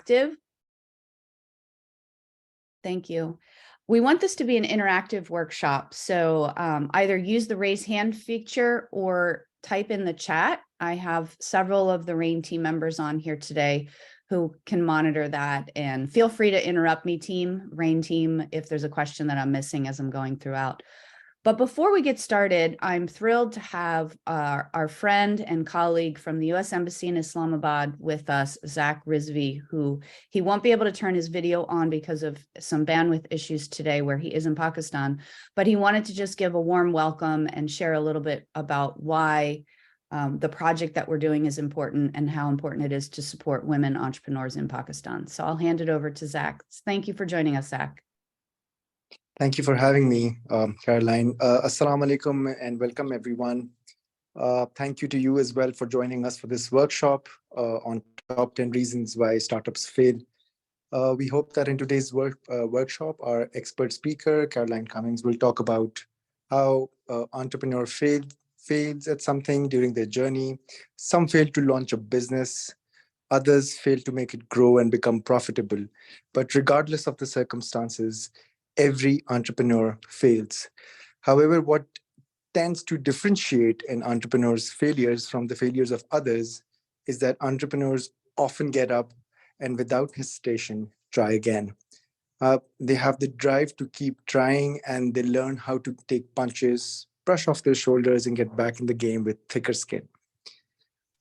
interactive. Thank you. We want this to be an interactive workshop. So either use the raise hand feature or type in the chat. I have several of the RAIN team members on here today who can monitor that, and feel free to interrupt me, RAIN team, if there's a question that I'm missing as I'm going throughout. But before we get started, I'm thrilled to have our friend and colleague from the U.S. Embassy in Islamabad with us, Zach Rizvi, who he won't be able to turn his video on because of some bandwidth issues today where he is in Pakistan, but he wanted to just give a warm welcome and share a little bit about why the project that we're doing is important and how important it is to support women entrepreneurs in Pakistan. So I'll hand it over to Zach. Thank you for joining us, Zach. Thank you for having me, Caroline. Assalamu alaikum and welcome everyone. Thank you to you as well for joining us for this workshop on top 10 reasons why startups fail. We hope that in today's workshop, our expert speaker, Caroline Cummings, will talk about how entrepreneur fails at something during their journey. Some fail to launch a business. Others fail to make it grow and become profitable. But regardless of the circumstances, every entrepreneur fails. However, what tends to differentiate an entrepreneur's failures from the failures of others is that entrepreneurs often get up and without hesitation, try again. They have the drive to keep trying, and they learn how to take punches, brush off their shoulders, and get back in the game with thicker skin.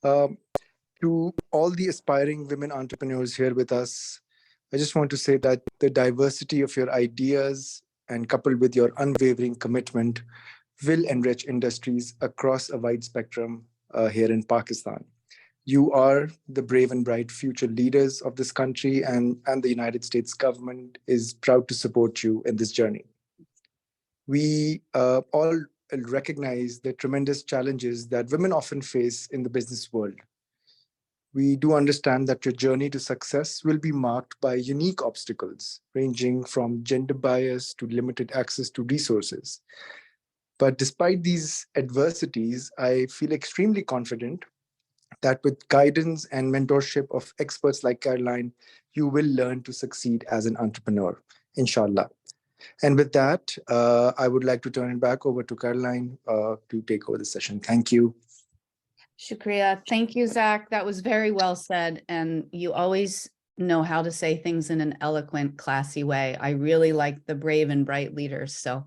To all the aspiring women entrepreneurs here with us, I just want to say that the diversity of your ideas and coupled with your unwavering commitment will enrich industries across a wide spectrum here in Pakistan. You are the brave and bright future leaders of this country, and the United States government is proud to support you in this journey. We all recognize the tremendous challenges that women often face in the business world. We do understand that your journey to success will be marked by unique obstacles, ranging from gender bias to limited access to resources. But despite these adversities, I feel extremely confident that with guidance and mentorship of experts like Caroline, you will learn to succeed as an entrepreneur, inshallah. And with that, I would like to turn it back over to Caroline to take over the session. Thank you. Shukriya. Thank you, Zach. That was very well said. And you always know how to say things in an eloquent, classy way. I really like the brave and bright leaders. So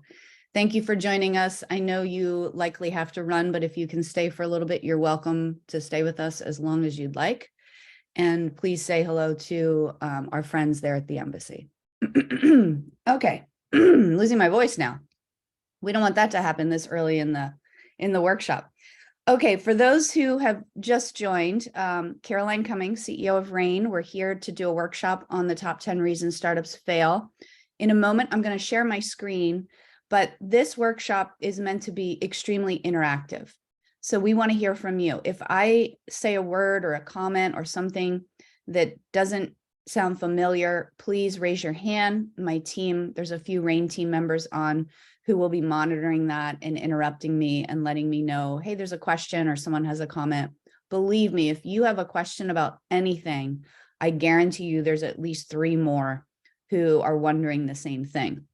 thank you for joining us. I know you likely have to run, but if you can stay for a little bit, you're welcome to stay with us as long as you'd like. And please say hello to our friends there at the embassy. Okay, losing my voice now. We don't want that to happen this early in the workshop. Okay, for those who have just joined, Caroline Cummings, CEO of RAIN, we're here to do a workshop on the top 10 reasons startups fail. In a moment, I'm going to share my screen, but this workshop is meant to be extremely interactive. So we want to hear from you. If I say a word or a comment or something that doesn't sound familiar, please raise your hand. My team, there's a few RAIN team members on who will be monitoring that and interrupting me and letting me know, hey, there's a question or someone has a comment. Believe me, if you have a question about anything, I guarantee you there's at least 3 more who are wondering the same thing.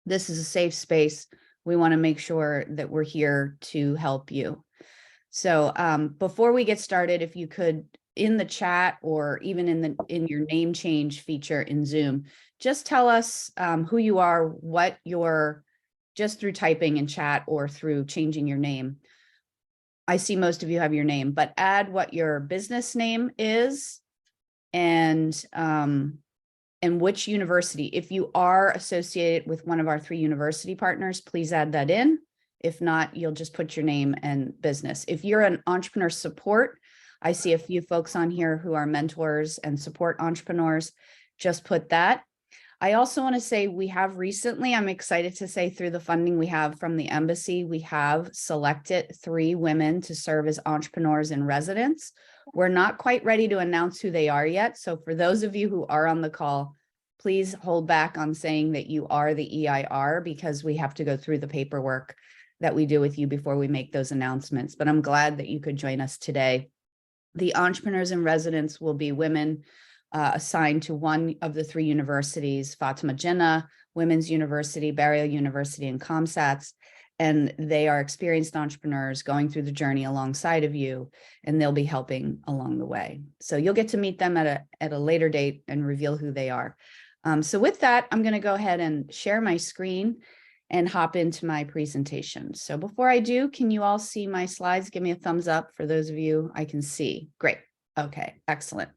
This is a safe space. We want to make sure that we're here to help you. So before we get started, if you could, in the chat or even in your name change feature in Zoom, just tell us who you are, what your, just through typing in chat or through changing your name. I see most of you have your name, but add what your business name is and which university. If you are associated with one of our 3 university partners, please add that in. If not, you'll just put your name and business. If you're an entrepreneur support, I see a few folks on here who are mentors and support entrepreneurs, just put that. I also want to say we have recently, I'm excited to say through the funding we have from the embassy, we have selected 3 women to serve as entrepreneurs in residence. We're not quite ready to announce who they are yet. So for those of you who are on the call, please hold back on saying that you are the EIR because we have to go through the paperwork that we do with you before we make those announcements. But I'm glad that you could join us today. The entrepreneurs in residence will be women assigned to one of the three universities, Fatima Jinnah Women's University, Barrio University, and ComSats. And they are experienced entrepreneurs going through the journey alongside of you, and they'll be helping along the way. So you'll get to meet them at a later date and reveal who they are. So with that, I'm going to go ahead and share my screen and hop into my presentation. So before I do, can you all see my slides? Give me a thumbs up for those of you I can see. Great. Okay, excellent.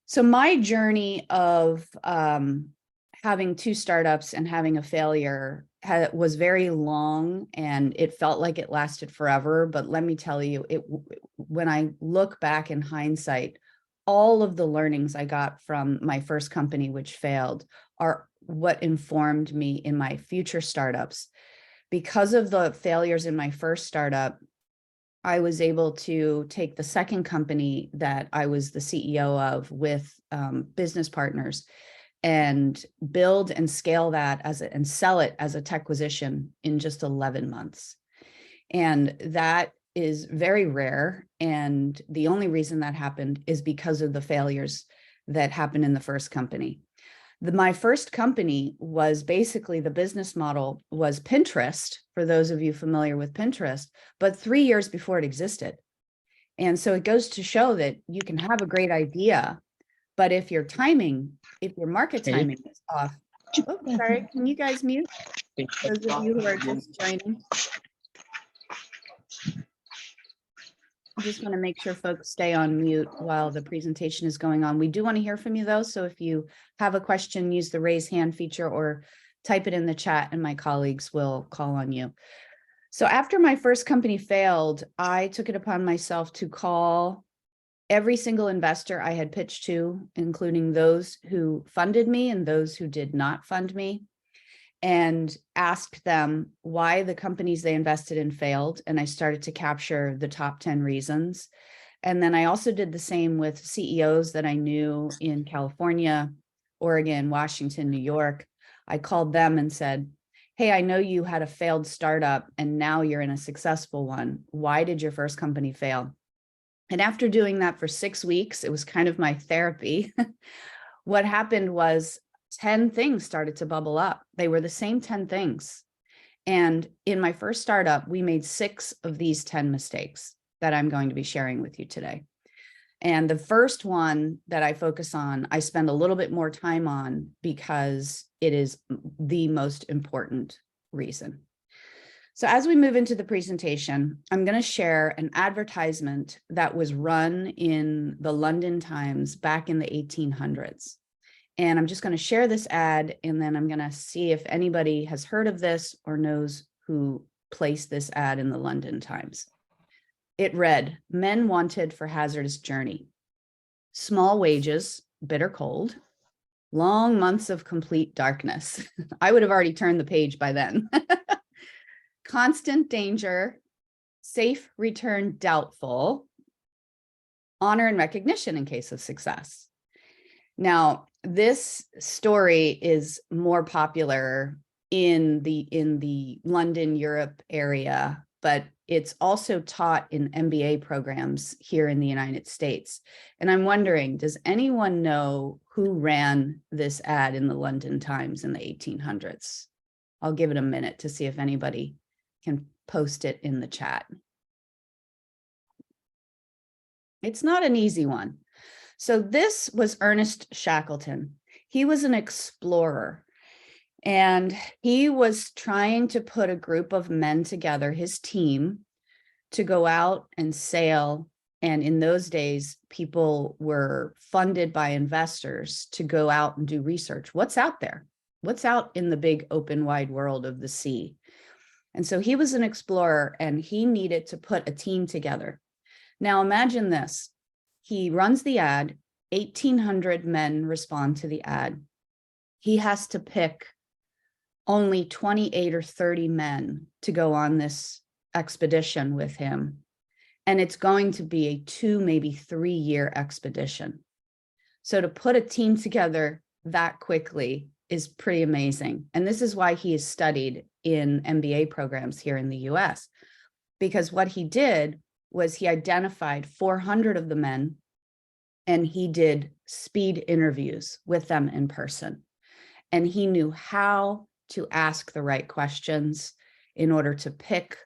So my journey of having two startups and having a failure was very long, and it felt like it lasted forever. But let me tell you, when I look back in hindsight, all of the learnings I got from my first company, which failed, are what informed me in my future startups. Because of the failures in my first startup, I was able to take the second company that I was the CEO of with business partners and build and scale that and sell it as a techquisition in just 11 months. And that is very rare. And the only reason that happened is because of the failures that happened in the first company. My first company was basically, the business model was Pinterest, for those of you familiar with Pinterest, but 3 years before it existed. And so it goes to show that you can have a great idea, but if your market timing is off. Oh, sorry, can you guys mute? Those of you who are just joining. I just want to make sure folks stay on mute while the presentation is going on. We do want to hear from you though, so if you have a question, use the raise hand feature or type it in the chat and my colleagues will call on you. So after my first company failed, I took it upon myself to call every single investor I had pitched to, including those who funded me and those who did not fund me, and asked them why the companies they invested in failed. And I started to capture the top 10 reasons. And then I also did the same with CEOs that I knew in California, Oregon, Washington, New York. I called them and said, hey, I know you had a failed startup and now you're in a successful one. Why did your first company fail? And after doing that for 6 weeks, it was kind of my therapy. What happened was 10 things started to bubble up. They were the same 10 things. And in my first startup, we made 6 of these 10 mistakes that I'm going to be sharing with you today. And the first one that I focus on, I spend a little bit more time on because it is the most important reason. So as we move into the presentation, I'm going to share an advertisement that was run in the London Times back in the 1800s. And I'm just going to share this ad, and then I'm going to see if anybody has heard of this or knows who placed this ad in the London Times. It read, "Men wanted for hazardous journey. Small wages, bitter cold, long months of complete darkness." I would have already turned the page by then. "Constant danger, safe return doubtful, honor and recognition in case of success." Now, this story is more popular in the London, Europe area, but it's also taught in MBA programs here in the United States. And I'm wondering, does anyone know who ran this ad in the London Times in the 1800s? I'll give it a minute to see if anybody can post it in the chat. It's not an easy one. So this was Ernest Shackleton. He was an explorer, and he was trying to put a group of men together, his team, to go out and sail. And in those days, people were funded by investors to go out and do research. What's out there? What's out in the big open wide world of the sea? And so he was an explorer, and he needed to put a team together. Now imagine this. He runs the ad, 1,800 men respond to the ad. He has to pick only 28 or 30 men to go on this expedition with him. And it's going to be a 2, maybe 3-year expedition. So to put a team together that quickly is pretty amazing. And this is why he is studied in MBA programs here in the US, because what he did was he identified 400 of the men and he did speed interviews with them in person. And he knew how to ask the right questions in order to pick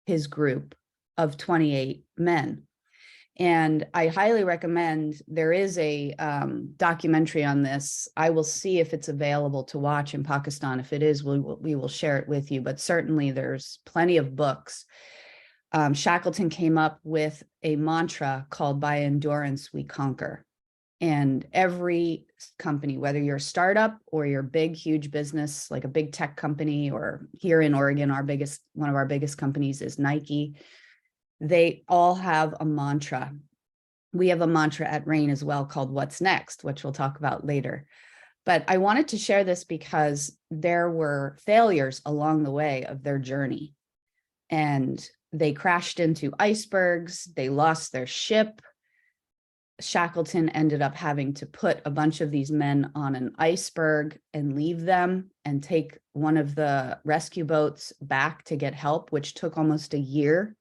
his group of 28 men. And I highly recommend, there is a documentary on this. I will see if it's available to watch in Pakistan. If it is, we will share it with you, but certainly there's plenty of books. Shackleton came up with a mantra called "By endurance we conquer." And every company, whether you're a startup or you're a big, huge business, like a big tech company, or here in Oregon, one of our biggest companies is Nike, they all have a mantra. We have a mantra at Rain as well called "What's Next," which we'll talk about later. But I wanted to share this because there were failures along the way of their journey. And they crashed into icebergs, they lost their ship. Shackleton ended up having to put a bunch of these men on an iceberg and leave them and take one of the rescue boats back to get help, which took almost a year.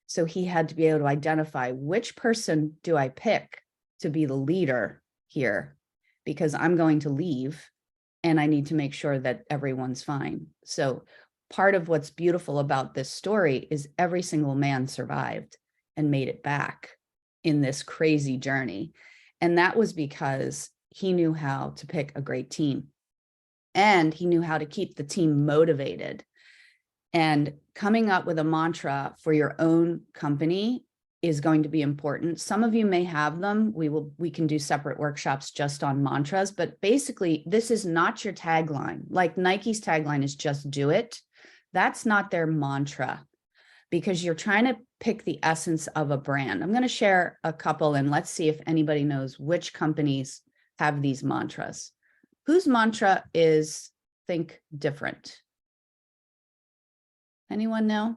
So he had to be able to identify, which person do I pick to be the leader here? Because I'm going to leave and I need to make sure that everyone's fine. So part of what's beautiful about this story is every single man survived and made it back in this crazy journey. And that was because he knew how to pick a great team, and he knew how to keep the team motivated. And coming up with a mantra for your own company is going to be important. Some of you may have them. We can do separate workshops just on mantras, but basically this is not your tagline. Like Nike's tagline is "just do it." That's not their mantra, because you're trying to pick the essence of a brand. I'm going to share a couple and let's see if anybody knows which companies have these mantras. Whose mantra is "think different"? Anyone know?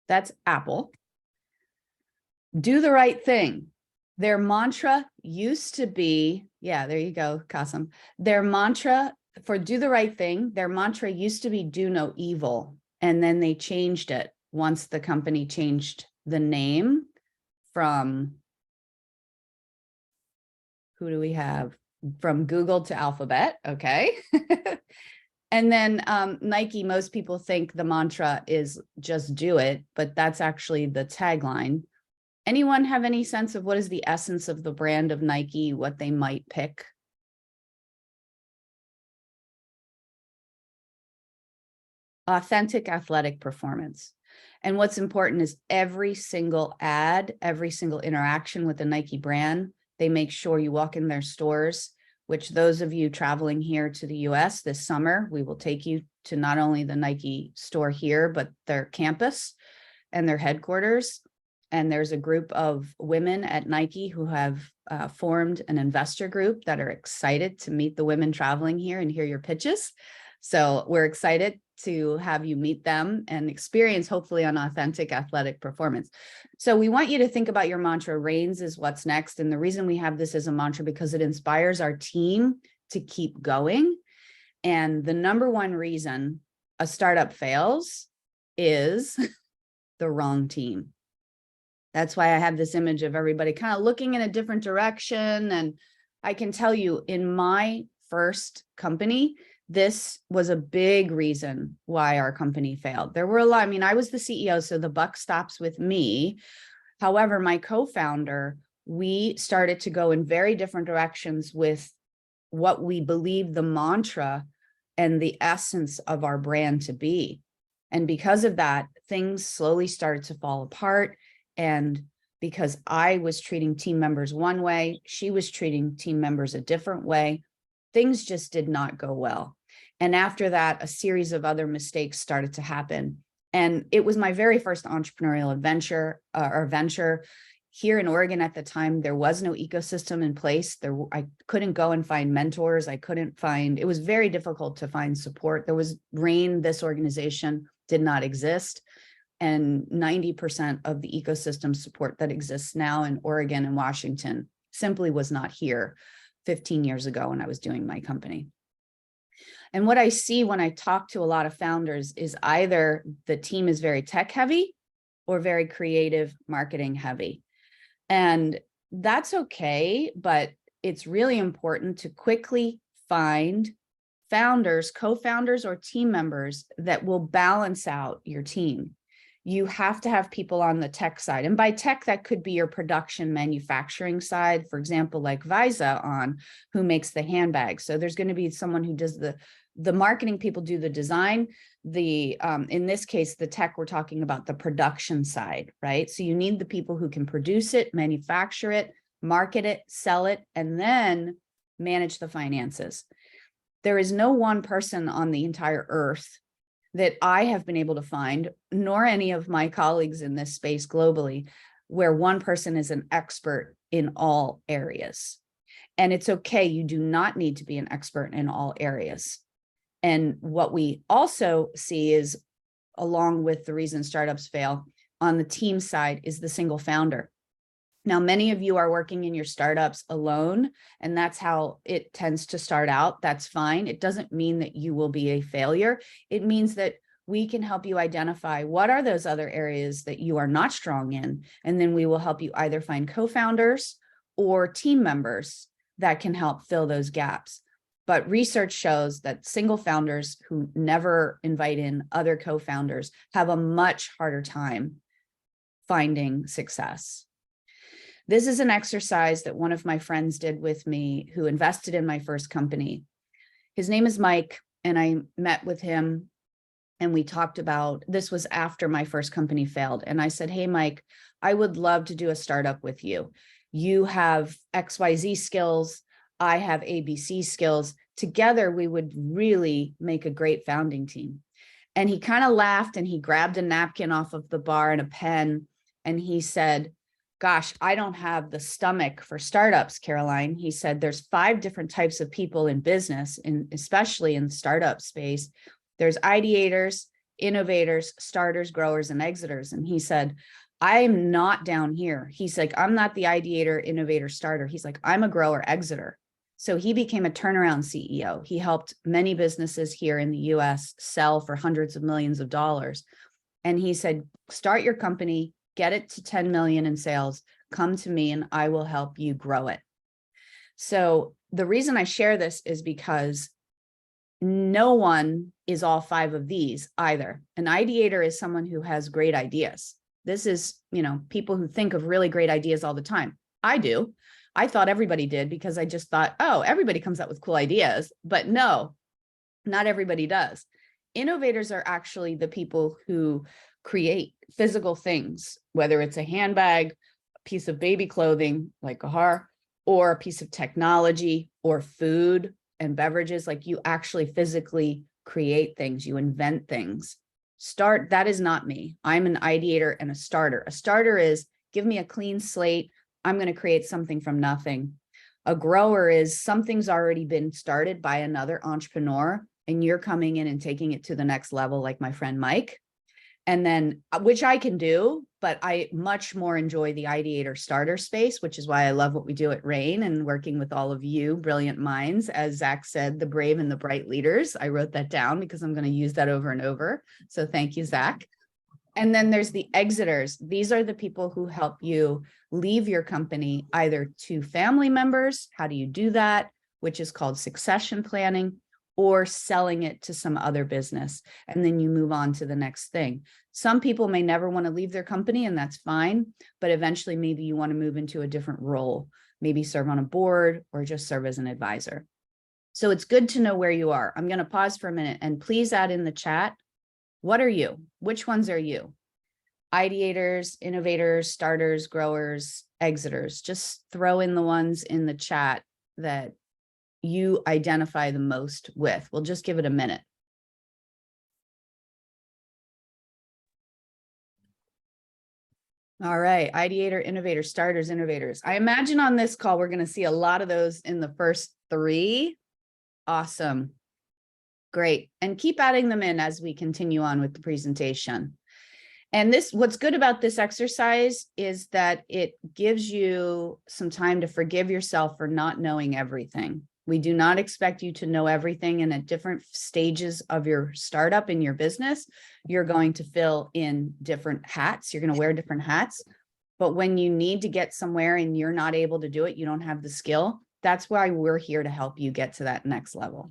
That's Apple. Do the right thing. Their mantra used to be, yeah, there you go, Qasim. Their mantra for "do the right thing," their mantra used to be "do no evil." And then they changed it once the company changed the name from, who do we have? From Google to Alphabet, okay. And then Nike, most people think the mantra is "just do it," but that's actually the tagline. Anyone have any sense of what is the essence of the brand of Nike, what they might pick? Authentic athletic performance. And what's important is every single ad, every single interaction with the Nike brand, they make sure you walk in their stores, which those of you traveling here to the US this summer, we will take you to not only the Nike store here, but their campus and their headquarters. And there's a group of women at Nike who have formed an investor group that are excited to meet the women traveling here and hear your pitches. So we're excited to have you meet them and experience, hopefully, an authentic athletic performance. So we want you to think about your mantra. Reigns is what's next. And the reason we have this as a mantra, because it inspires our team to keep going. And the number one reason a startup fails is the wrong team. That's why I have this image of everybody kind of looking in a different direction. And I can tell you, in my first company, this was a big reason why our company failed. There were a lot. I mean, I was the CEO, so the buck stops with me. However, my co-founder, we started to go in very different directions with what we believe the mantra and the essence of our brand to be. And because of that, things slowly started to fall apart. And because I was treating team members one way, she was treating team members a different way, things just did not go well. And after that, a series of other mistakes started to happen. And it was my very first entrepreneurial venture. Here in Oregon at the time, there was no ecosystem in place. I couldn't go and find mentors. It was very difficult to find support. There was RAIN, this organization did not exist. And 90% of the ecosystem support that exists now in Oregon and Washington simply was not here 15 years ago when I was doing my company. And what I see when I talk to a lot of founders is either the team is very tech heavy or very creative, marketing heavy. And that's okay, but it's really important to quickly find founders, co-founders, or team members that will balance out your team. You have to have people on the tech side. And by tech, that could be your production manufacturing side, for example, like Visa who makes the handbags. So there's going to be someone who does the marketing, people do the design. In this case, the tech, we're talking about the production side, right? So you need the people who can produce it, manufacture it, market it, sell it, and then manage the finances. There is no one person on the entire earth that I have been able to find, nor any of my colleagues in this space globally, where one person is an expert in all areas. And it's okay, you do not need to be an expert in all areas. And what we also see is, along with the reason startups fail on the team side, is the single founder. Now, many of you are working in your startups alone, and that's how it tends to start out. That's fine. It doesn't mean that you will be a failure. It means that we can help you identify what are those other areas that you are not strong in, and then we will help you either find co-founders or team members that can help fill those gaps. But research shows that single founders who never invite in other co-founders have a much harder time finding success. This is an exercise that one of my friends did with me who invested in my first company. His name is Mike, and I met with him and we talked about, this was after my first company failed. And I said, hey, Mike, I would love to do a startup with you. You have XYZ skills. I have ABC skills. Together, we would really make a great founding team. And he kind of laughed and he grabbed a napkin off of the bar and a pen. And he said, gosh, I don't have the stomach for startups, Caroline. He said, there's 5 different types of people in business, especially in the startup space. There's ideators, innovators, starters, growers, and exiters. And he said, I'm not down here. He's like, I'm not the ideator, innovator, starter. He's like, I'm a grower, exiter. So he became a turnaround CEO. He helped many businesses here in the US sell for hundreds of millions of dollars. And he said, start your company, get it to 10 million in sales, come to me and I will help you grow it. So the reason I share this is because no one is all 5 of these either. An ideator is someone who has great ideas. This is, people who think of really great ideas all the time. I do. I thought everybody did because I just thought, oh, everybody comes up with cool ideas, but no, not everybody does. Innovators are actually the people who create physical things, whether it's a handbag, a piece of baby clothing like a har, or a piece of technology or food and beverages. Like you actually physically create things, you invent things. That is not me. I'm an ideator and a starter. A starter is give me a clean slate. I'm going to create something from nothing. A grower is something's already been started by another entrepreneur and you're coming in and taking it to the next level, like my friend Mike. And then, which I can do, but I much more enjoy the ideator starter space, which is why I love what we do at Rain and working with all of you brilliant minds. As Zach said, the brave and the bright leaders. I wrote that down because I'm going to use that over and over. So thank you, Zach. And then there's the exiters. These are the people who help you leave your company either to family members. How do you do that? Which is called succession planning, or selling it to some other business. And then you move on to the next thing. Some people may never want to leave their company and that's fine, but eventually maybe you want to move into a different role, maybe serve on a board or just serve as an advisor. So it's good to know where you are. I'm going to pause for a minute and please add in the chat. What are you? Which ones are you? Ideators, innovators, starters, growers, exiters. Just throw in the ones in the chat that you identify the most with. We'll just give it a minute. All right, ideator, innovator, starters, innovators. I imagine on this call, we're going to see a lot of those in the first 3. Awesome. Great. And keep adding them in as we continue on with the presentation. And what's good about this exercise is that it gives you some time to forgive yourself for not knowing everything. We do not expect you to know everything, and at different stages of your startup in your business, you're going to fill in different hats. You're going to wear different hats. But when you need to get somewhere and you're not able to do it, you don't have the skill, that's why we're here to help you get to that next level.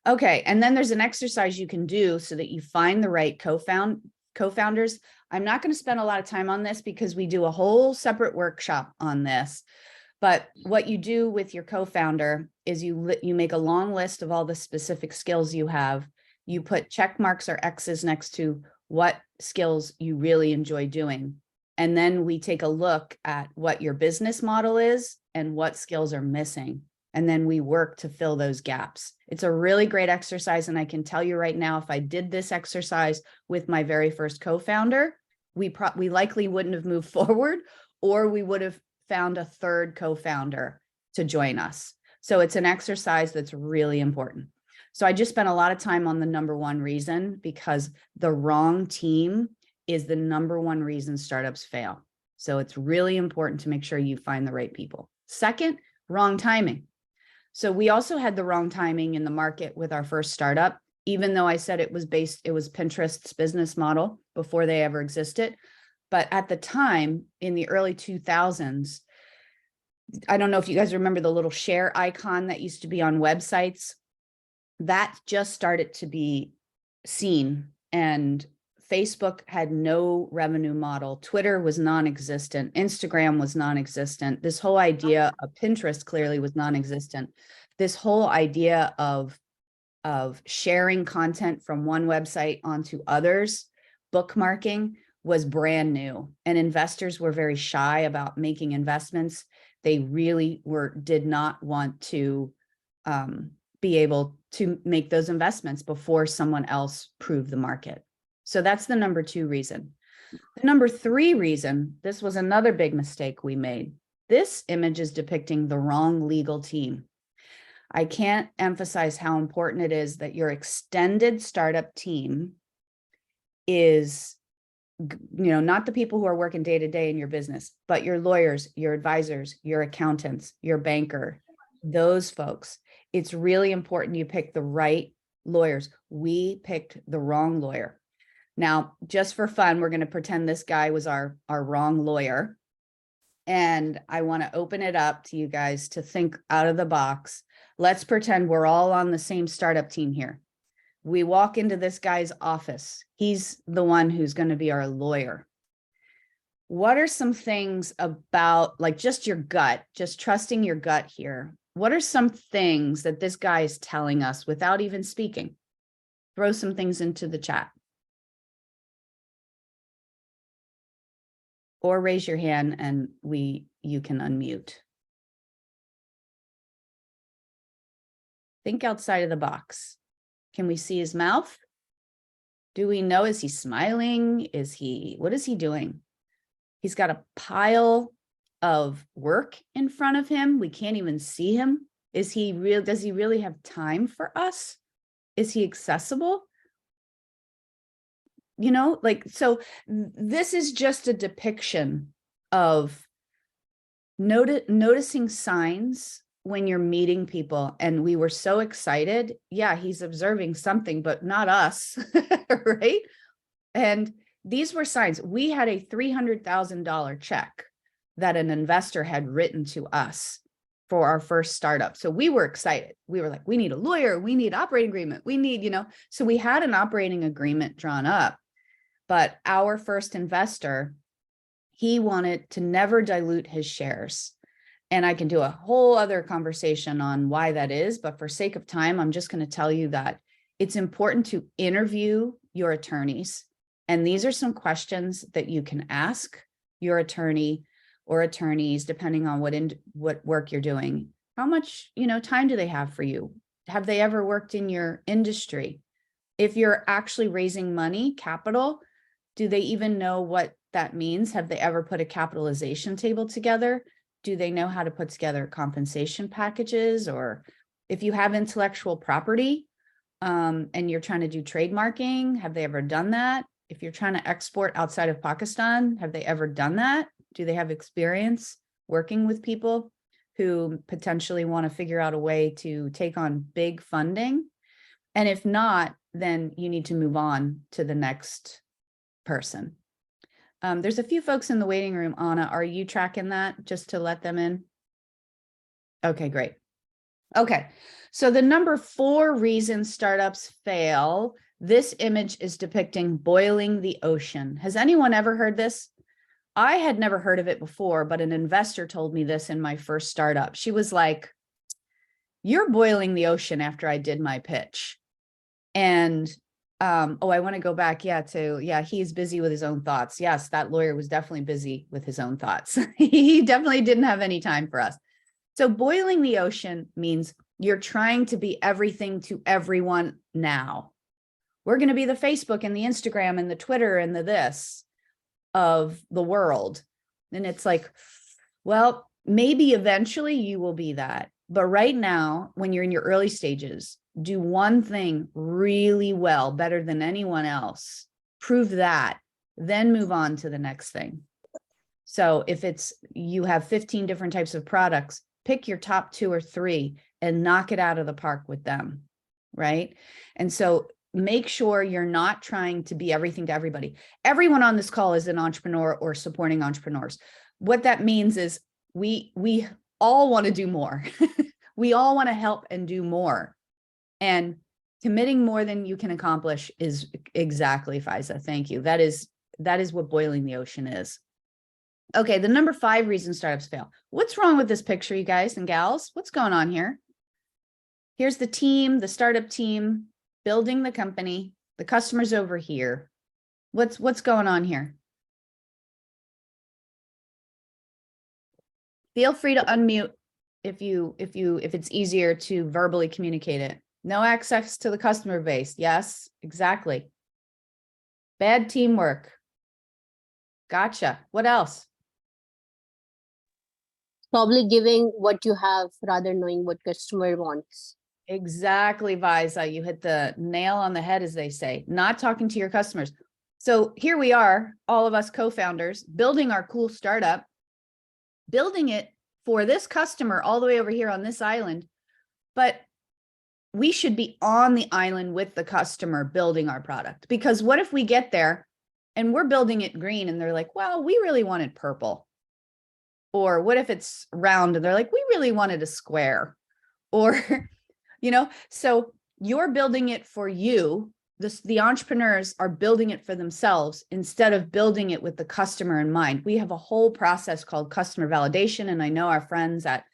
Okay, and then there's an exercise you can do so that you find the right co-founders. I'm not going to spend a lot of time on this because we do a whole separate workshop on this. But what you do with your co-founder is you make a long list of all the specific skills you have. You put check marks or X's next to what skills you really enjoy doing. And then we take a look at what your business model is and what skills are missing. And then we work to fill those gaps. It's a really great exercise. And I can tell you right now, if I did this exercise with my very first co-founder, we likely wouldn't have moved forward, or we would have found a third co-founder to join us. So it's an exercise that's really important. So I just spent a lot of time on the number one reason, because the wrong team is the number one reason startups fail. So it's really important to make sure you find the right people. Second, wrong timing. So we also had the wrong timing in the market with our first startup, even though I said it was Pinterest's business model before they ever existed. But at the time, in the early 2000s, I don't know if you guys remember the little share icon that used to be on websites. That just started to be seen, and Facebook had no revenue model. Twitter was non-existent. Instagram was non-existent. This whole idea of Pinterest clearly was non-existent. This whole idea of sharing content from one website onto others, bookmarking, was brand new, and investors were very shy about making investments. They really did not want to be able to make those investments before someone else proved the market. So that's the number two reason. The number three reason, this was another big mistake we made. This image is depicting the wrong legal team. I can't emphasize how important it is that your extended startup team is, not the people who are working day to day in your business, but your lawyers, your advisors, your accountants, your banker, those folks. It's really important you pick the right lawyers. We picked the wrong lawyer. Now, just for fun, we're going to pretend this guy was our wrong lawyer. And I want to open it up to you guys to think out of the box. Let's pretend we're all on the same startup team here. We walk into this guy's office. He's the one who's going to be our lawyer. What are some things about, like, just your gut, just trusting your gut here? What are some things that this guy is telling us without even speaking? Throw some things into the chat. Or raise your hand and you can unmute. Think outside of the box. Can we see his mouth? Do we know, is he smiling? What is he doing? He's got a pile of work in front of him. We can't even see him. Does he really have time for us? Is he accessible? So this is just a depiction of noticing signs when you're meeting people. And we were so excited. Yeah, he's observing something, but not us, right? And these were signs. We had a $300,000 check that an investor had written to us for our first startup. So we were excited. We were like, we need a lawyer. We need operating agreement. We need, so we had an operating agreement drawn up. But our first investor, he wanted to never dilute his shares. And I can do a whole other conversation on why that is. But for sake of time, I'm just going to tell you that it's important to interview your attorneys. And these are some questions that you can ask your attorney or attorneys, depending on what work you're doing. How much, time do they have for you? Have they ever worked in your industry? If you're actually raising money, capital, do they even know what that means? Have they ever put a capitalization table together? Do they know how to put together compensation packages? Or if you have intellectual property and you're trying to do trademarking, have they ever done that? If you're trying to export outside of Pakistan, have they ever done that? Do they have experience working with people? who potentially want to figure out a way to take on big funding. And if not, then you need to move on to the next person. There's a few folks in the waiting room. Anna, are you tracking that just to let them in? Okay, great. Okay, so the number 4 reason startups fail. This image is depicting boiling the ocean. Has anyone ever heard this? I had never heard of it before, but an investor told me this in my first startup. She was like, "You're boiling the ocean," after I did my pitch. And oh, I want to go back, he's busy with his own thoughts. Yes, that lawyer was definitely busy with his own thoughts. He definitely didn't have any time for us. So boiling the ocean means you're trying to be everything to everyone now. We're going to be the Facebook and the Instagram and the Twitter and the this of the world. And it's like, well, maybe eventually you will be that. But right now, when you're in your early stages, do one thing really well, better than anyone else. Prove that, then move on to the next thing. So if you have 15 different types of products, pick your top 2 or 3 and knock it out of the park with them, right? And so make sure you're not trying to be everything to everybody. Everyone on this call is an entrepreneur or supporting entrepreneurs. What that means is we all want to do more. We all want to help and do more. And committing more than you can accomplish is exactly, Faiza. Thank you. That is what boiling the ocean is. Okay, the number 5 reason startups fail. What's wrong with this picture, you guys and gals? What's going on here? Here's the team, the startup team, building the company. The customer's over here. What's going on here? Feel free to unmute if it's easier to verbally communicate it. No access to the customer base. Yes, exactly. Bad teamwork. Gotcha. What else? Probably giving what you have rather knowing what customer wants. Exactly, Visa. You hit the nail on the head, as they say, not talking to your customers. So here we are, all of us co-founders, building our cool startup, building it for this customer all the way over here on this island. But we should be on the island with the customer building our product. Because what if we get there and we're building it green and they're like, well, we really wanted purple. Or what if it's round and they're like, we really wanted a square. Or, so you're building it for you. The entrepreneurs are building it for themselves instead of building it with the customer in mind. We have a whole process called customer validation. And I know our friends at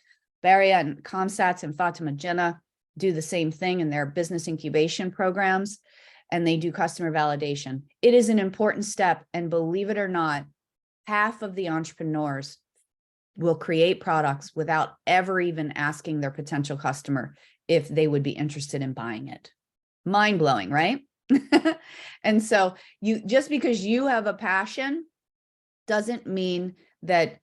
Baria and Comsats and Fatima Jinnah do the same thing in their business incubation programs, and they do customer validation. It is an important step. And believe it or not, half of the entrepreneurs will create products without ever even asking their potential customer if they would be interested in buying it. Mind blowing, right? And so just because you have a passion doesn't mean that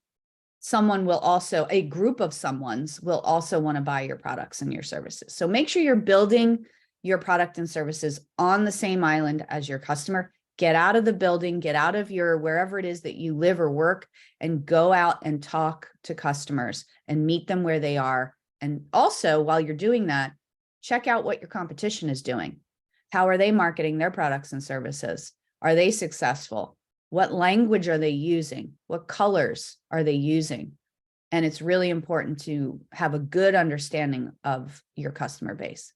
a group of someone's will also want to buy your products and your services. So make sure you're building your product and services on the same island as your customer. Get out of the building, get out of your wherever it is that you live or work, and go out and talk to customers and meet them where they are. And also, while you're doing that, check out what your competition is doing. How are they marketing their products and services? Are they successful? What language are they using? What colors are they using? And it's really important to have a good understanding of your customer base.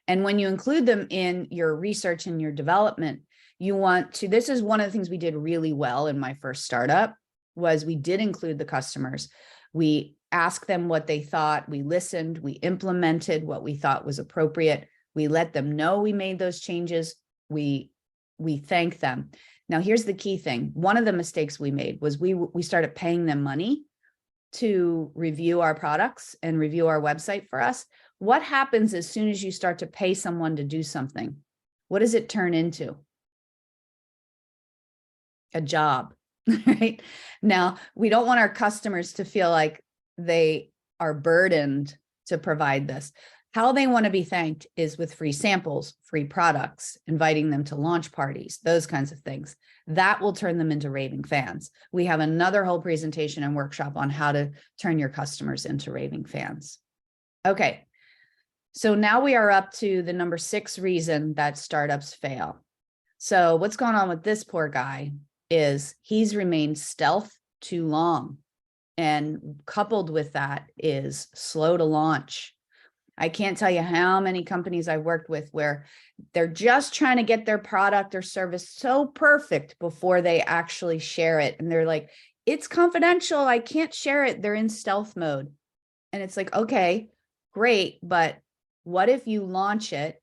And when you include them in your research and your development, this is one of the things we did really well in my first startup, was we did include the customers. We asked them what they thought. We listened. We implemented what we thought was appropriate. We let them know we made those changes. We thank them. Now, here's the key thing. One of the mistakes we made was we started paying them money to review our products and review our website for us. What happens as soon as you start to pay someone to do something? What does it turn into? A job, right? Now, we don't want our customers to feel like they are burdened to provide this. How they want to be thanked is with free samples, free products, inviting them to launch parties, those kinds of things. That will turn them into raving fans. We have another whole presentation and workshop on how to turn your customers into raving fans. Okay, so now we are up to the number 6 reason that startups fail. So what's going on with this poor guy is he's remained stealth too long. And coupled with that is slow to launch. I can't tell you how many companies I've worked with where they're just trying to get their product or service so perfect before they actually share it. And they're like, it's confidential, I can't share it. They're in stealth mode. And it's like, okay, great. But what if you launch it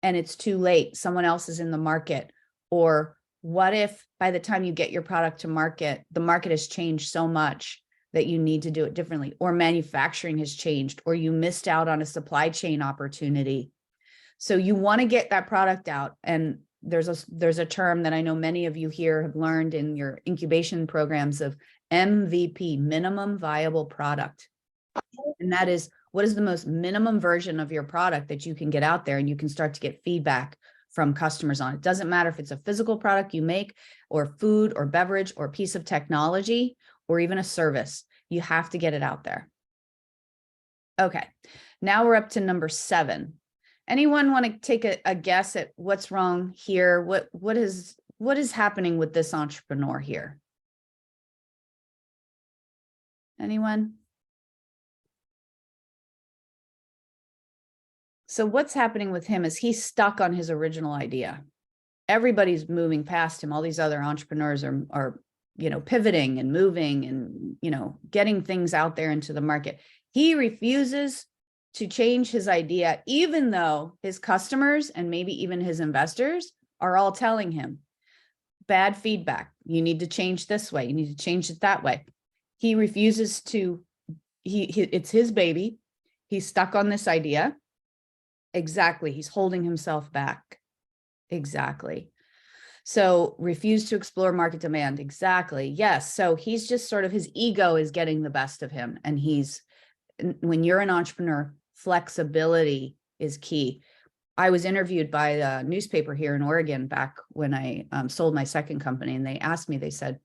and it's too late? Someone else is in the market. Or what if by the time you get your product to market, the market has changed so much that you need to do it differently, or manufacturing has changed, or you missed out on a supply chain opportunity. So you want to get that product out. And there's a term that I know many of you here have learned in your incubation programs of MVP, minimum viable product. And that is, what is the most minimum version of your product that you can get out there and you can start to get feedback from customers on. It doesn't matter if it's a physical product you make, or food or beverage or piece of technology, or even a service. You have to get it out there. Okay, now we're up to number 7. Anyone want to take a guess at what's wrong here? What is happening with this entrepreneur here? Anyone? So what's happening with him is he's stuck on his original idea. Everybody's moving past him. All these other entrepreneurs are pivoting and moving and, getting things out there into the market. He refuses to change his idea, even though his customers and maybe even his investors are all telling him, bad feedback. You need to change this way. You need to change it that way. He refuses to, it's his baby. He's stuck on this idea. Exactly. He's holding himself back. Exactly. So refuse to explore market demand. Exactly. Yes. So he's just sort of, his ego is getting the best of him. And when you're an entrepreneur, flexibility is key. I was interviewed by a newspaper here in Oregon back when I sold my second company. And they asked me, they said,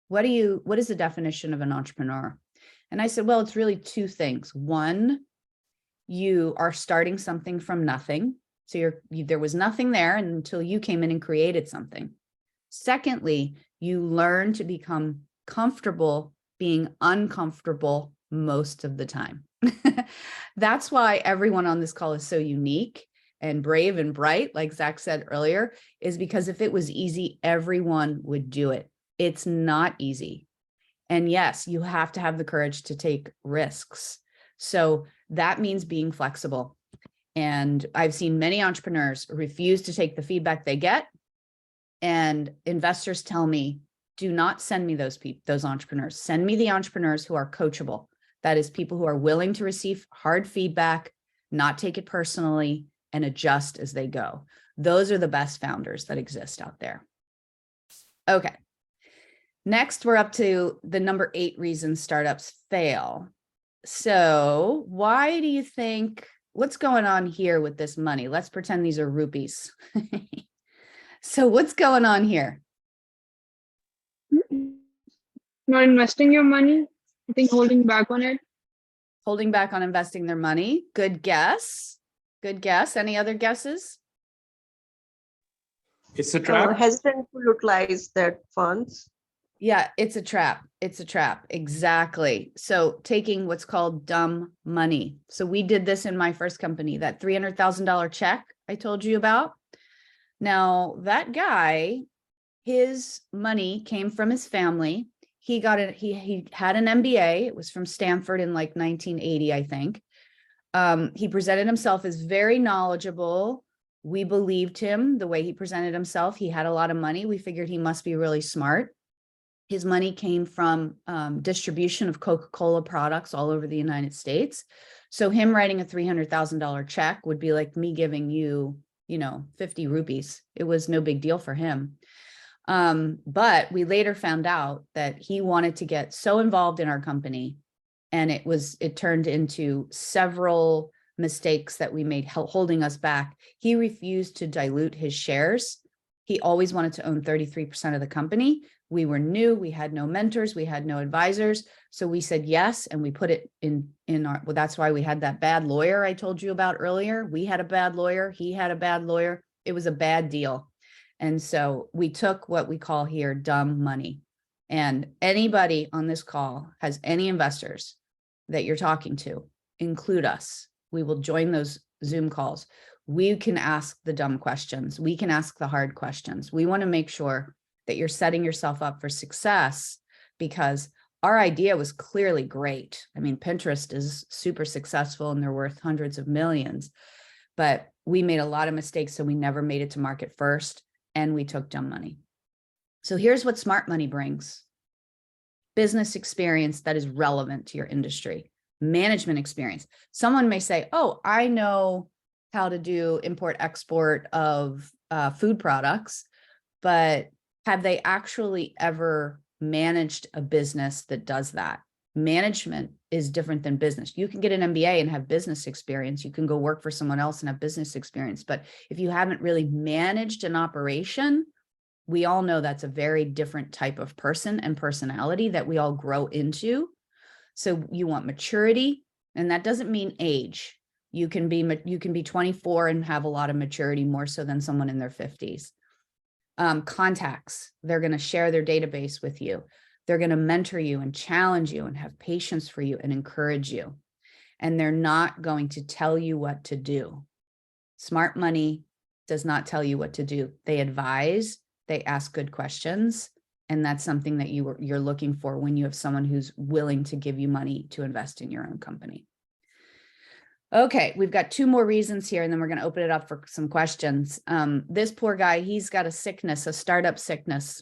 what is the definition of an entrepreneur? And I said, well, it's really 2 things. One, you are starting something from nothing. So there was nothing there until you came in and created something. Secondly, you learn to become comfortable being uncomfortable most of the time. That's why everyone on this call is so unique and brave and bright, like Zach said earlier, is because if it was easy, everyone would do it. It's not easy. And yes, you have to have the courage to take risks. So that means being flexible. And I've seen many entrepreneurs refuse to take the feedback they get. And investors tell me, do not send me those entrepreneurs. Send me the entrepreneurs who are coachable. That is, people who are willing to receive hard feedback, not take it personally, and adjust as they go. Those are the best founders that exist out there. Okay. Next, we're up to the number 8 reasons startups fail. So why do you think, what's going on here with this money? Let's pretend these are rupees. So what's going on here? Not investing your money. I think holding back on it. Holding back on investing their money. Good guess. Good guess. Any other guesses? It's a trap. Hesitant to utilize their funds. Yeah, it's a trap. It's a trap. Exactly. So taking what's called dumb money. So we did this in my first company, that $300,000 check I told you about. Now that guy, his money came from his family. He got it. He had an MBA. It was from Stanford in like 1980, I think. He presented himself as very knowledgeable. We believed him the way he presented himself. He had a lot of money. We figured he must be really smart. His money came from distribution of Coca-Cola products all over the United States. So him writing a $300,000 check would be like me giving you, 50 rupees. It was no big deal for him. But we later found out that he wanted to get so involved in our company, and it turned into several mistakes that we made holding us back. He refused to dilute his shares. He always wanted to own 33% of the company. We were new, we had no mentors, we had no advisors. So we said yes, and we put it in our, well, that's why we had that bad lawyer I told you about earlier. We had a bad lawyer, he had a bad lawyer. It was a bad deal. And so we took what we call here dumb money. And anybody on this call has any investors that you're talking to, include us. We will join those Zoom calls. We can ask the dumb questions. We can ask the hard questions. We want to make sure that you're setting yourself up for success, because our idea was clearly great. I mean, Pinterest is super successful and they're worth hundreds of millions, but we made a lot of mistakes. So we never made it to market first, and we took dumb money. So here's what smart money brings: business experience that is relevant to your industry, management experience. Someone may say, oh, I know how to do import export of food products, but have they actually ever managed a business that does that? Management is different than business. You can get an MBA and have business experience. You can go work for someone else and have business experience. But if you haven't really managed an operation, we all know that's a very different type of person and personality that we all grow into. So you want maturity, and that doesn't mean age. You can be 24 and have a lot of maturity, more so than someone in their 50s. Contacts, they're going to share their database with you. They're going to mentor you and challenge you and have patience for you and encourage you. And they're not going to tell you what to do. Smart money does not tell you what to do. They advise, they ask good questions. And that's something that you're looking for when you have someone who's willing to give you money to invest in your own company. Okay, we've got 2 more reasons here, and then we're going to open it up for some questions. This poor guy, he's got a sickness, a startup sickness.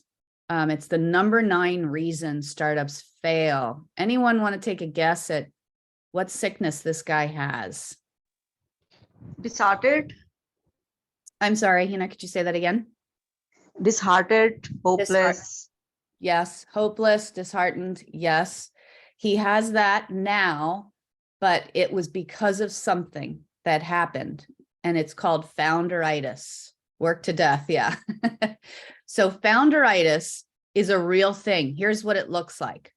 It's the number 9 reason startups fail. Anyone want to take a guess at what sickness this guy has? Disheartened, I'm sorry, Hina, could you say that again? disheartened, hopeless. Yes, hopeless, disheartened. Yes, he has that now, but it was because of something that happened, and it's called founderitis. Work to death, yeah. So founderitis is a real thing. Here's what it looks like.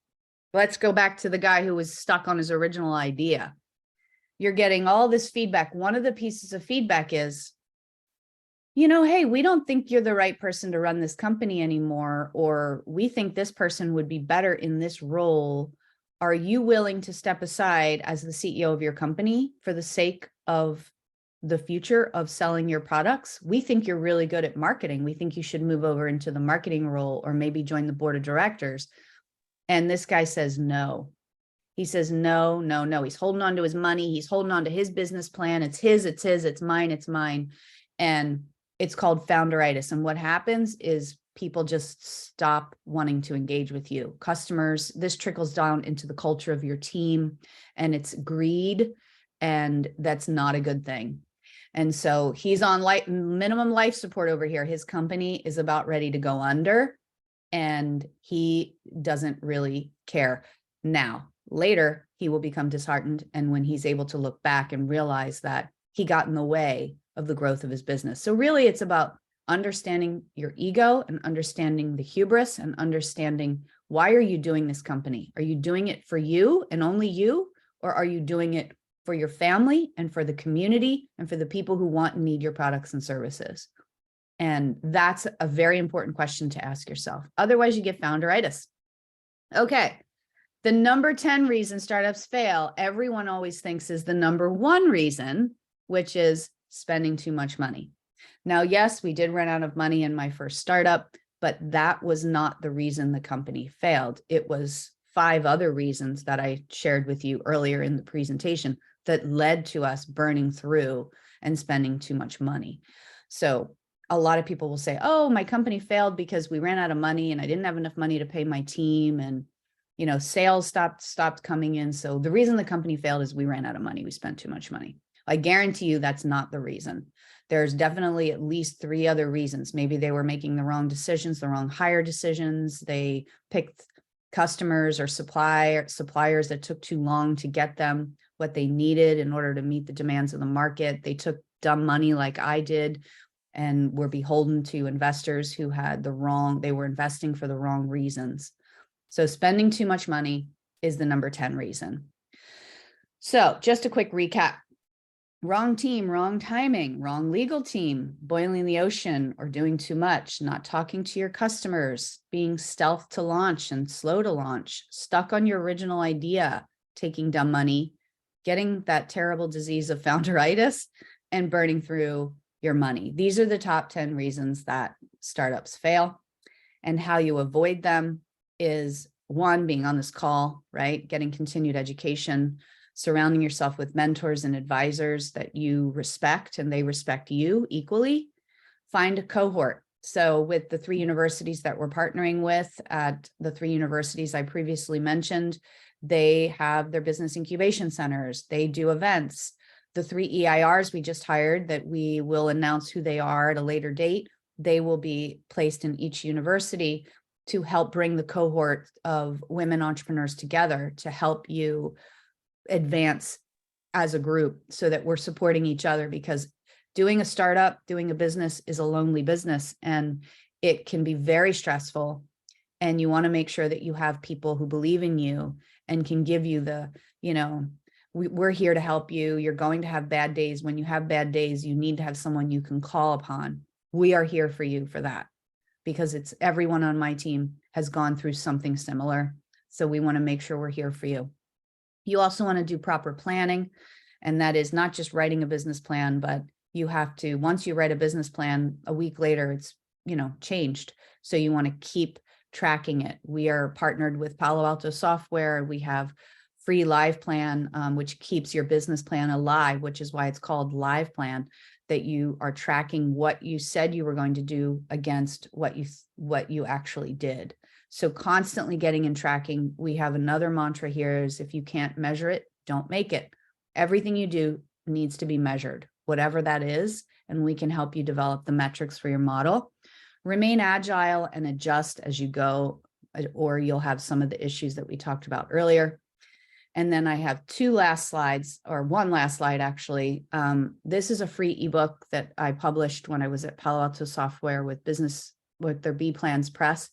Let's go back to the guy who was stuck on his original idea. You're getting all this feedback. One of the pieces of feedback is, you know, hey, we don't think you're the right person to run this company anymore, or we think this person would be better in this role. Are you willing to step aside as the CEO of your company for the sake of the future of selling your products? We think you're really good at marketing. We think you should move over into the marketing role, or maybe join the board of directors. And this guy says no. He says, no, no, no. He's holding on to his money. He's holding on to his business plan. It's his, it's mine, it's mine. And it's called founderitis. And what happens is people just stop wanting to engage with you. Customers, this trickles down into the culture of your team, and it's greed, and that's not a good thing. And so he's on minimum life support over here. His company is about ready to go under, and he doesn't really care. Now, later, he will become disheartened. And when he's able to look back and realize that he got in the way of the growth of his business. So really, it's about understanding your ego and understanding the hubris and understanding, why are you doing this company? Are you doing it for you and only you? Or are you doing it for your family and for the community and for the people who want and need your products and services? And that's a very important question to ask yourself. Otherwise, you get founderitis. Okay. The number 10 reason startups fail, everyone always thinks is the number 1 reason, which is spending too much money. Now, yes, we did run out of money in my first startup, but that was not the reason the company failed. It was 5 other reasons that I shared with you earlier in the presentation that led to us burning through and spending too much money. So a lot of people will say, oh, my company failed because we ran out of money and I didn't have enough money to pay my team, and sales stopped coming in. So the reason the company failed is we ran out of money. We spent too much money. I guarantee you that's not the reason. There's definitely at least 3 other reasons. Maybe they were making the wrong decisions, the wrong hire decisions. They picked customers or suppliers that took too long to get them. what they needed in order to meet the demands of the market. They took dumb money like I did and were beholden to investors who had they were investing for the wrong reasons. So spending too much money is the number 10 reason. So just a quick recap. Wrong team, wrong timing, wrong legal team, boiling the ocean or doing too much, not talking to your customers, being stealth to launch and slow to launch, stuck on your original idea, taking dumb money, getting that terrible disease of founderitis, and burning through your money. These are the top 10 reasons that startups fail. And how you avoid them is, one, being on this call, right? Getting continued education, surrounding yourself with mentors and advisors that you respect and they respect you equally. Find a cohort. So with the 3 universities that we're partnering with, at the 3 universities I previously mentioned, they have their business incubation centers. They do events. The 3 EIRs we just hired that we will announce who they are at a later date, they will be placed in each university to help bring the cohort of women entrepreneurs together to help you advance as a group so that we're supporting each other, because doing a startup, doing a business is a lonely business and it can be very stressful. And you want to make sure that you have people who believe in you and can give you the, we're here to help you. You're going to have bad days. When you have bad days, you need to have someone you can call upon. We are here for you for that, because it's everyone on my team has gone through something similar. So we want to make sure we're here for you. You also want to do proper planning. And that is not just writing a business plan, but you have to, once you write a business plan, a week later, it's, changed. So you want to keep tracking it. We are partnered with Palo Alto Software. We have free live plan, which keeps your business plan alive, which is why it's called live plan, that you are tracking what you said you were going to do against what you actually did. So constantly getting and tracking. We have another mantra here is, if you can't measure it, don't make it. Everything you do needs to be measured, whatever that is, and we can help you develop the metrics for your model. Remain agile and adjust as you go, or you'll have some of the issues that we talked about earlier. And then I have 2 last slides, or 1 last slide, actually. This is a free ebook that I published when I was at Palo Alto Software with their B Plans Press.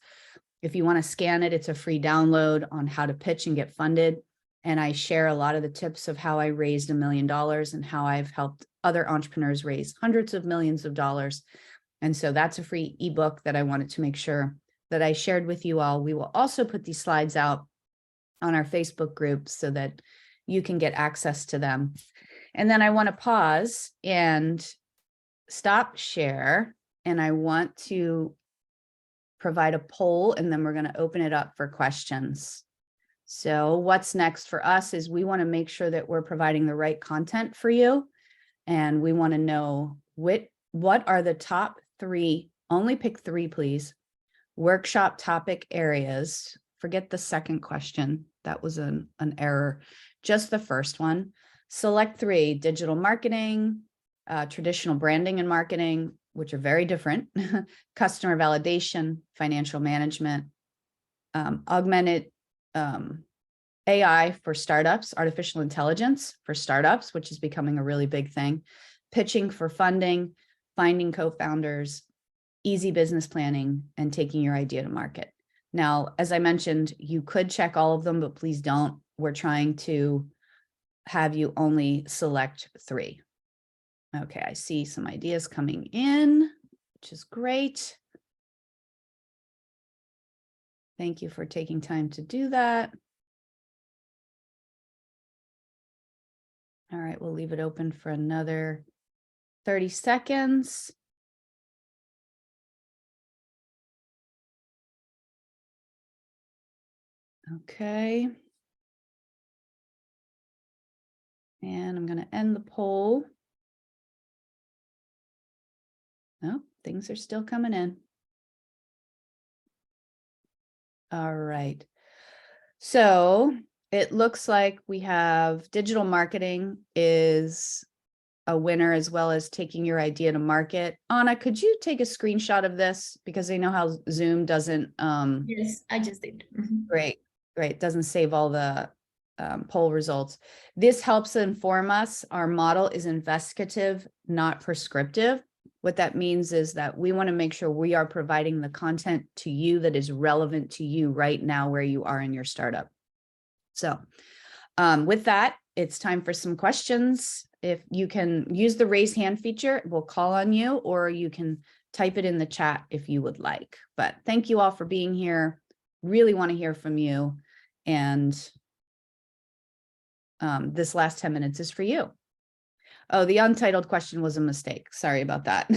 If you want to scan it, it's a free download on how to pitch and get funded. And I share a lot of the tips of how I raised $1 million and how I've helped other entrepreneurs raise hundreds of millions of dollars. And so that's a free ebook that I wanted to make sure that I shared with you all. We will also put these slides out on our Facebook group so that you can get access to them. And then I want to pause and stop share. And I want to provide a poll, and then we're going to open it up for questions. So what's next for us is we want to make sure that we're providing the right content for you. And we want to know what are the top 3, only pick 3, please, workshop topic areas. Forget the second question. That was an error. Just the first one. Select 3: digital marketing, traditional branding and marketing, which are very different, customer validation, financial management, augmented AI for startups, artificial intelligence for startups, which is becoming a really big thing, pitching for funding, finding co-founders, easy business planning, and taking your idea to market. Now, as I mentioned, you could check all of them, but please don't. We're trying to have you only select 3. Okay, I see some ideas coming in, which is great. Thank you for taking time to do that. All right, we'll leave it open for another 30 seconds. Okay. And I'm going to end the poll. Oh, things are still coming in. All right. So it looks like we have digital marketing is a winner, as well as taking your idea to market. Anna, could you take a screenshot of this? Because I know how Zoom doesn't. Yes, I just did. Mhm. Great. Doesn't save all the poll results. This helps inform us. Our model is investigative, not prescriptive. What that means is that we want to make sure we are providing the content to you that is relevant to you right now where you are in your startup. So with that, it's time for some questions. If you can use the raise hand feature, we'll call on you, or you can type it in the chat if you would like. But thank you all for being here. Really want to hear from you. And this last 10 minutes is for you. Oh, the untitled question was a mistake. Sorry about that.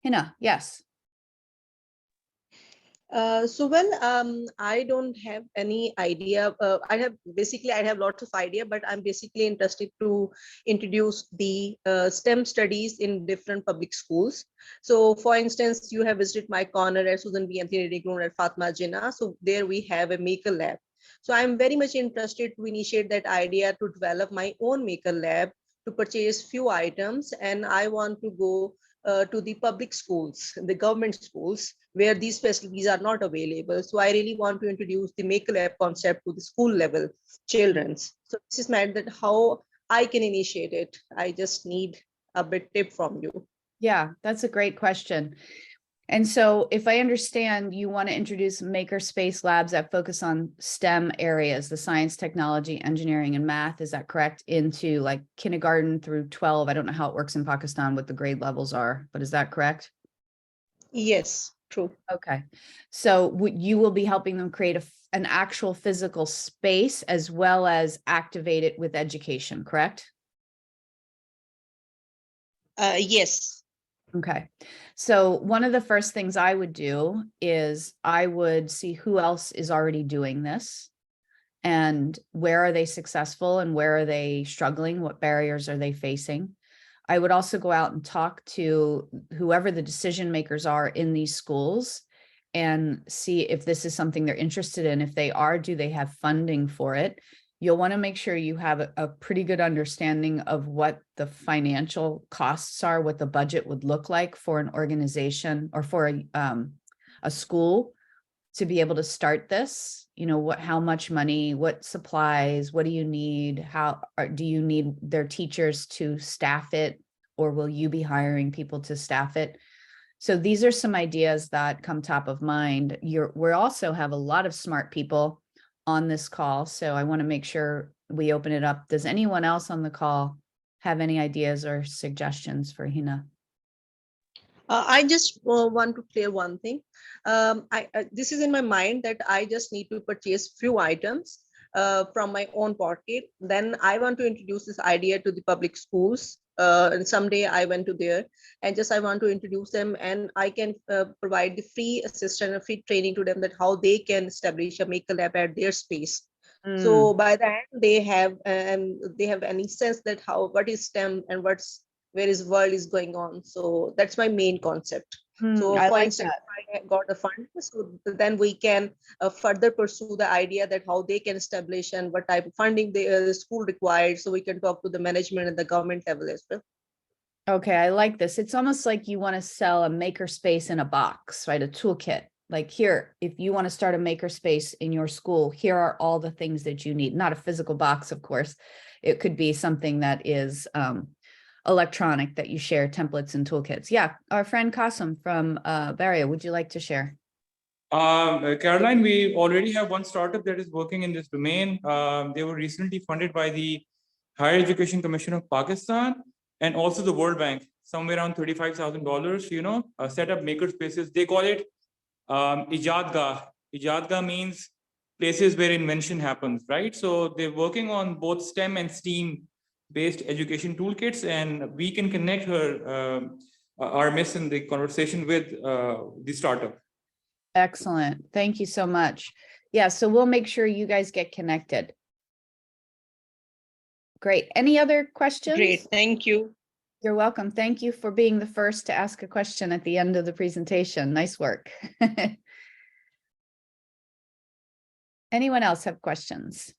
Hina, yes. I don't have any idea. I have lots of idea, but I'm basically interested to introduce the STEM studies in different public schools. So for instance, you have visited my corner at Susan B. Anthony Reading Room at Fatma Jinnah. So there we have a maker lab. So I'm very much interested to initiate that idea to develop my own maker lab, to purchase few items, and I want to go to the public schools, the government schools, where these facilities are not available. So I really want to introduce the Maker Lab concept to the school level children's. So this is my that how I can initiate it. I just need a bit tip from you. Yeah, that's a great question. And so if I understand, you want to introduce makerspace labs that focus on STEM areas, the science, technology, engineering, and math, is that correct? Into like kindergarten through 12. I don't know how it works in Pakistan, what the grade levels are, but is that correct? Yes, true. Okay. So you will be helping them create an actual physical space as well as activate it with education, correct? Yes. Okay. So one of the first things I would do is I would see who else is already doing this and where are they successful and where are they struggling? What barriers are they facing? I would also go out and talk to whoever the decision makers are in these schools and see if this is something they're interested in. If they are, do they have funding for it? You'll want to make sure you have a pretty good understanding of what the financial costs are, what the budget would look like for an organization or for a school to be able to start this. You know, how much money, what supplies, what do you need? Do you need their teachers to staff it, or will you be hiring people to staff it? So these are some ideas that come top of mind. We also have a lot of smart people on this call, so I want to make sure we open it up. Does anyone else on the call have any ideas or suggestions for Hina? I just want to clear one thing. This is in my mind that I just need to purchase few items from my own pocket. Then I want to introduce this idea to the public schools. And someday I went to there and I want to introduce them, and I can provide the free assistance and free training to them that how they can establish a maker lab at their space. So by that they have any sense that what is STEM and where is world is going on. So that's my main concept. So I for like instance, that. I got the fund, so then we can further pursue the idea that how they can establish and what type of funding the school required. So we can talk to the management and the government level as well. Okay, I like this. It's almost like you want to sell a makerspace in a box, right? A toolkit. Like here, if you want to start a makerspace in your school, here are all the things that you need. Not a physical box, of course. It could be something that is electronic that you share, templates and toolkits. Yeah, our friend Qasim from Barria, would you like to share? Caroline, we already have one startup that is working in this domain. They were recently funded by the Higher Education Commission of Pakistan and also the World Bank, somewhere around $35,000, set up maker spaces. They call it Ijadgah. Ijadgah means places where invention happens, right? So they're working on both STEM and STEAM based education toolkits, and we can connect our miss in the conversation with the startup. Excellent. Thank you so much. Yeah, so we'll make sure you guys get connected. Great. Any other questions? Great, thank you. You're welcome. Thank you for being the first to ask a question at the end of the presentation. Nice work. Anyone else have questions?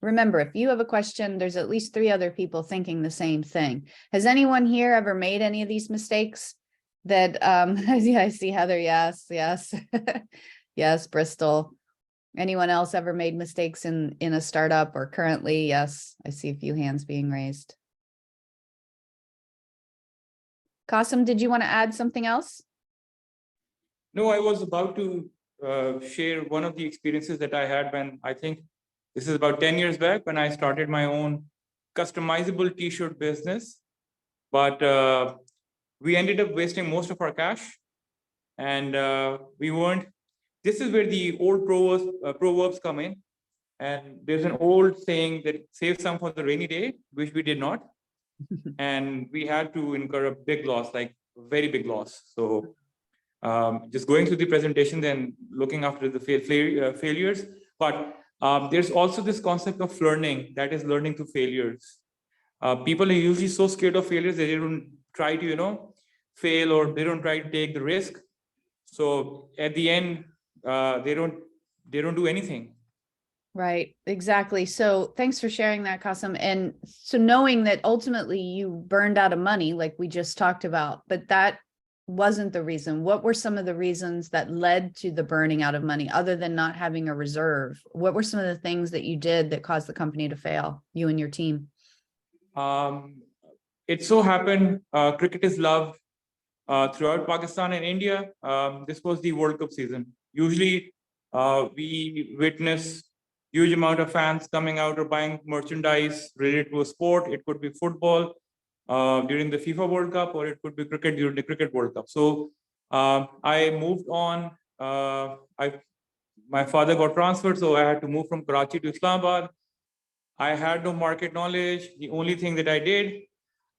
Remember, if you have a question, there's at least 3 other people thinking the same thing. Has anyone here ever made any of these mistakes? That yeah, I see Heather, yes, yes. Yes, Bristol. Anyone else ever made mistakes in a startup or currently? Yes, I see a few hands being raised. Qasim, did you want to add something else? No, I was about to share one of the experiences that I had when I think this is about 10 years back when I started my own customizable t-shirt business. But we ended up wasting most of our cash, and we weren't. This is where the old proverbs come in. And there's an old saying that save some for the rainy day, which we did not. And we had to incur a big loss, like very big loss. So just going through the presentation and looking after the failures. But there's also this concept of learning, that is learning through failures. People are usually so scared of failures that they don't try to, fail, or they don't try to take the risk. So at the end, they don't do anything. Right, exactly. So thanks for sharing that, Qasim. And so knowing that ultimately you burned out of money, like we just talked about, but that wasn't the reason. What were some of the reasons that led to the burning out of money other than not having a reserve? What were some of the things that you did that caused the company to fail, you and your team? It so happened cricket is loved throughout Pakistan and India. This was the World Cup season. Usually we witness huge amount of fans coming out or buying merchandise related to a sport. It could be football during the FIFA World Cup, or it could be cricket during the Cricket World Cup. So I moved on. My father got transferred, so I had to move from Karachi to Islamabad. I had no market knowledge. The only thing that I did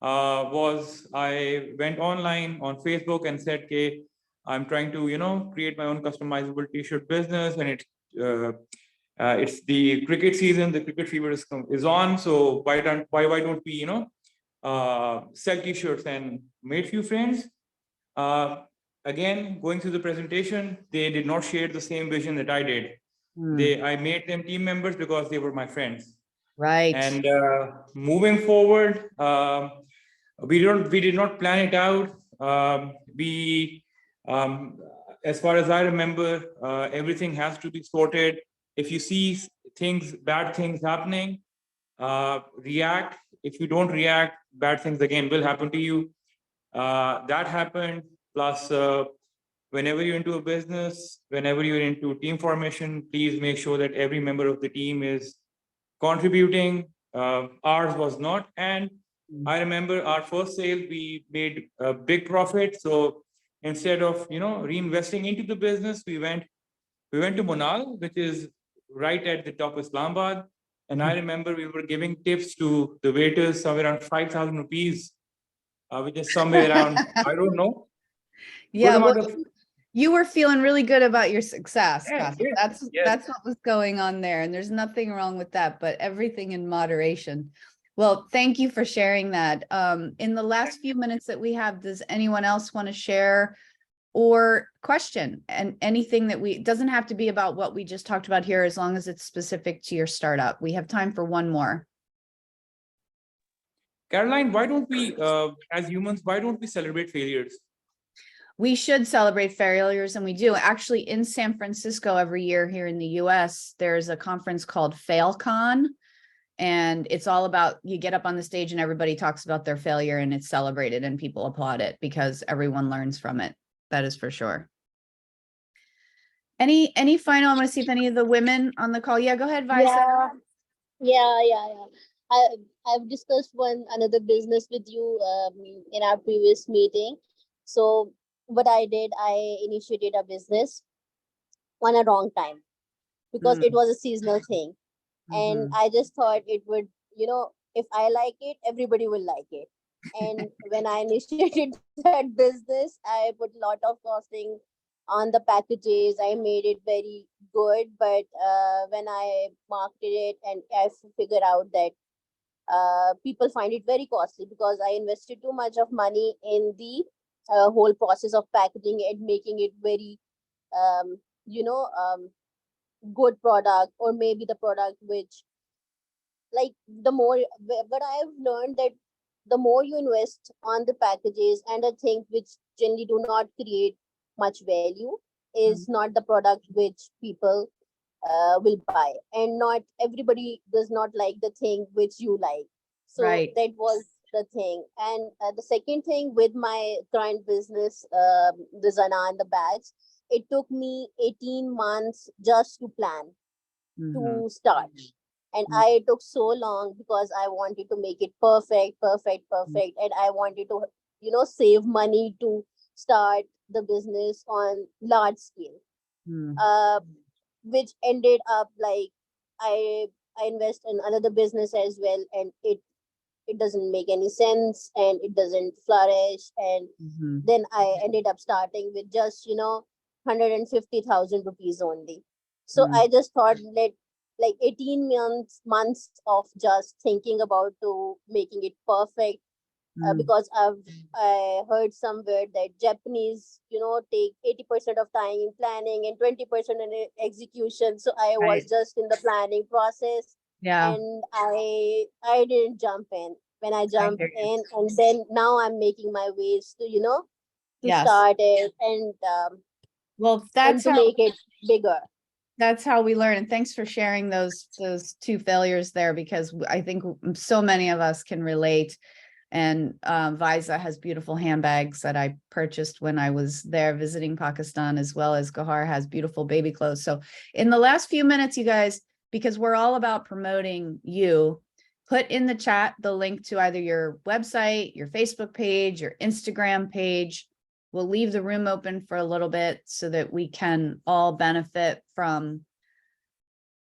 was I went online on Facebook and said, "Okay, I'm trying to create my own customizable T-shirt business, and it's the cricket season. The cricket fever is on. So why don't we sell T-shirts?" And made few friends. Uh, Again, going through the presentation, they did not share the same vision that I did. I made them team members because they were my friends. Right. And moving forward, we did not plan it out. As far as I remember, everything has to be sorted. If you see bad things happening, react. If you don't react, bad things again will happen to you. That happened. Plus, whenever you're into a business, whenever you're into team formation, please make sure that every member of the team is contributing. Ours was not. And I remember our first sale, we made a big profit. So instead of reinvesting into the business, we went to Monal, which is right at the top of Islamabad. And I remember we were giving tips to the waiters somewhere around 5,000 rupees, which is somewhere around, I don't know. Yeah, good well, amount of, you were feeling really good about your success, Yes, Qasim. yes, yes. That's what was going on there, and there's nothing wrong with that, but everything in moderation. Well, thank you for sharing that. In the last few minutes that we have, does anyone else want to share or question and anything that doesn't have to be about what we just talked about here, as long as it's specific to your startup? We have time for one more. Caroline, why don't we, as humans, why don't we celebrate failures? We should celebrate failures, and we do. Actually, in San Francisco every year here in the US, there's a conference called FailCon, and it's all about, you get up on the stage and everybody talks about their failure and it's celebrated and people applaud it because everyone learns from it. That is for sure. Any final, I'm going to see if any of the women on the call. Yeah, go ahead, Vaisa. Yeah. I've discussed another business with you in our previous meeting. So what I did, I initiated a business on a wrong time because it was a seasonal thing. And I just thought it would, if I like it, everybody will like it. And when I initiated that business, I put a lot of costing on the packages. I made it very good, but when I marketed it, and I figured out that people find it very costly because I invested too much of money in the whole process of packaging it, making it very, um, good product, or maybe the product which like the more, but I have learned that the more you invest on the packages and the things which generally do not create much value is not the product which people will buy, and not everybody does not like the thing which you like. So Right. that was the thing. And the second thing with my current business, the Zana and the bags, it took me 18 months just to plan, Mhm. to start. And Mm. I took so long because I wanted to make it perfect. And I wanted to, save money to start the business on large scale. Mm. Uh, which ended up like I I invest in another business as well, and it doesn't make any sense and it doesn't flourish. And Mhm. then I ended up starting with just 150,000 rupees only. So Mm. I just thought, let like 18 months of just thinking about to making it perfect, Mm. because I heard somewhere that Japanese, take 80% of time in planning and 20% in execution. So I was Right. just in the planning process, Yeah. and I didn't jump in. When I I jumped hear you. in, and then now I'm making my ways to to Yes. start it, Well, and to make it bigger. that's how we learn. And thanks for sharing those two failures there, because I think so many of us can relate. And Visa has beautiful handbags that I purchased when I was there visiting Pakistan, as well as Gahar has beautiful baby clothes. So in the last few minutes, you guys, because we're all about promoting you, put in the chat the link to either your website, your Facebook page, your Instagram page. We'll leave the room open for a little bit so that we can all benefit from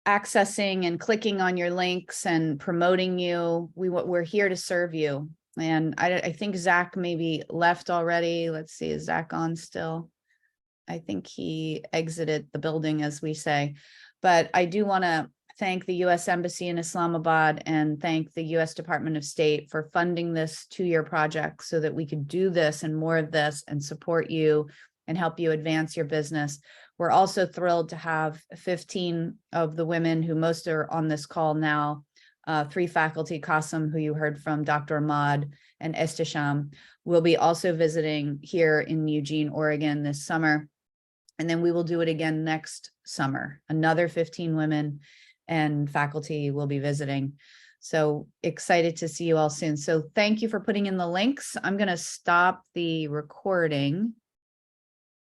accessing and clicking on your links and promoting you. We're here to serve you. And I think Zach maybe left already. Let's see, is Zach on still? I think he exited the building, as we say. But I do want to thank the U.S. Embassy in Islamabad and thank the U.S. Department of State for funding this 2-year project so that we could do this and more of this and support you and help you advance your business. We're also thrilled to have 15 of the women who most are on this call now, 3 faculty, Qasim, who you heard from, Dr. Ahmad, and Estisham, will be also visiting here in Eugene, Oregon this summer. And then we will do it again next summer. Another 15 women and faculty will be visiting. So excited to see you all soon. So thank you for putting in the links. I'm going to stop the recording.